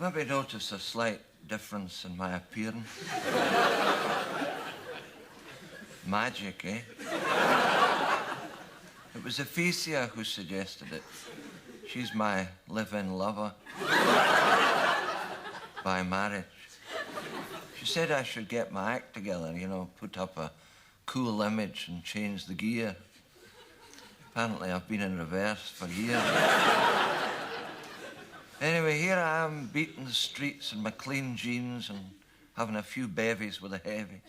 maybe notice a slight difference in my appearance. Magic, eh? It was Ephesia who suggested it. She's my live-in lover by marriage. She said I should get my act together, you know, put up a cool image and change the gear. Apparently I've been in reverse for years. Anyway, here I am beating the streets in my clean jeans and having a few bevies with the heavies.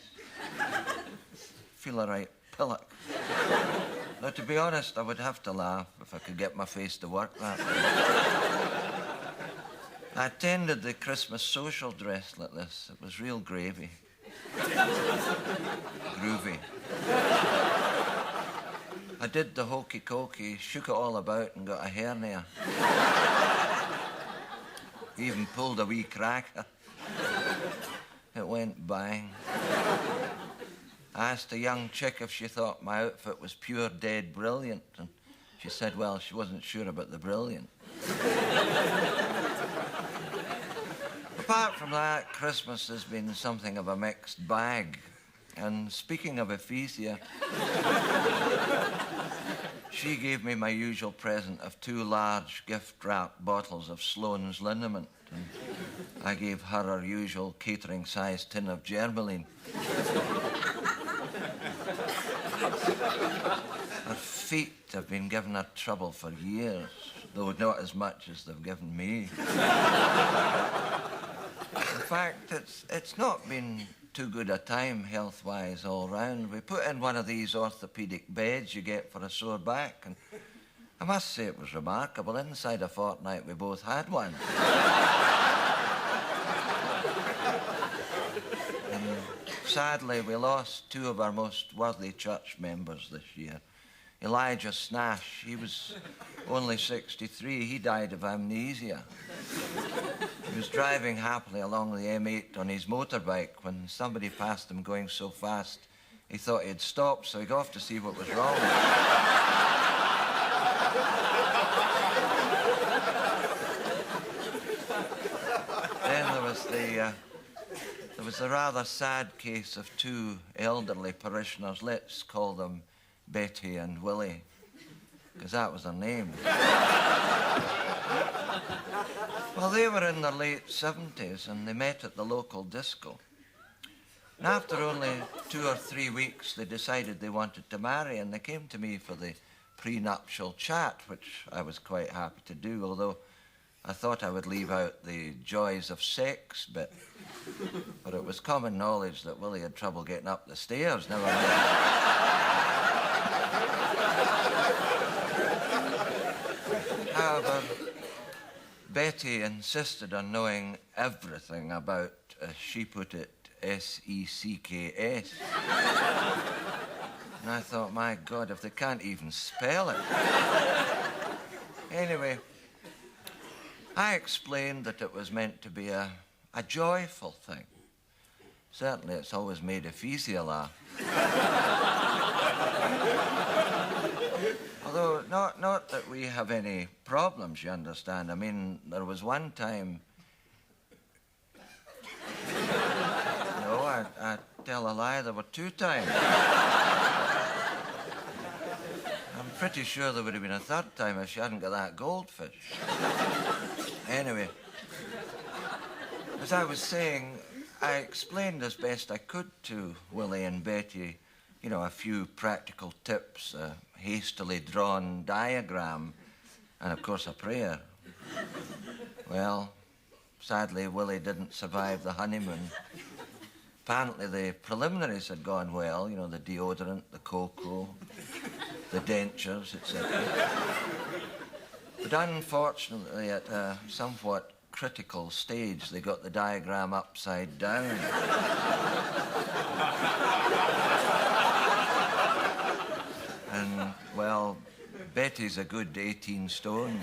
Feel a right pillock. Now, to be honest, I would have to laugh if I could get my face to work that way. I attended the Christmas social dressed like this. It was real gravy. Groovy. I did the hokey-cokey, shook it all about and got a hernia. Even pulled a wee cracker. It went bang. I asked a young chick if she thought my outfit was pure dead brilliant, and she said, well, she wasn't sure about the brilliant. Apart from that, Christmas has been something of a mixed bag. And speaking of Ephesia, she gave me my usual present of 2 large gift-wrapped bottles of Sloane's liniment, and I gave her her usual catering-sized tin of Germaline. Her feet have been giving her trouble for years, though not as much as they've given me. In fact, it's not been too good a time health-wise all round. We put in one of these orthopaedic beds you get for a sore back, and I must say it was remarkable. Inside a fortnight, we both had one. And sadly, we lost 2 of our most worthy church members this year. Elijah Snash, he was only 63. He died of amnesia. He was driving happily along the M8 on his motorbike when somebody passed him going so fast he thought he'd stop, so he got off to see what was wrong. Then there was the rather sad case of 2 elderly parishioners. Let's call them Betty and Willie, because that was their name. Well, they were in their late 70s and they met at the local disco. And after only 2 or 3 weeks, they decided they wanted to marry, and they came to me for the prenuptial chat, which I was quite happy to do, although I thought I would leave out the joys of sex bit. But it was common knowledge that Willie had trouble getting up the stairs, never mind. However, Betty insisted on knowing everything about, as she put it, S-E-C-K-S. And I thought, my God, if they can't even spell it. Anyway, I explained that it was meant to be a joyful thing. Certainly, it's always made Ephesia laugh. Although, not that we have any problems, you understand. I mean, there was one time... No, I tell a lie, there were 2 times. I'm pretty sure there would have been a 3rd time if she hadn't got that goldfish. Anyway, as I was saying, I explained as best I could to Willie and Betty, you know, a few practical tips, a hastily drawn diagram, and of course a prayer. Well, sadly, Willie didn't survive the honeymoon. Apparently the preliminaries had gone well, you know, the deodorant, the cocoa, the dentures, etc. But unfortunately, at a somewhat critical stage, they got the diagram upside down. And, well, Betty's a good 18 stone.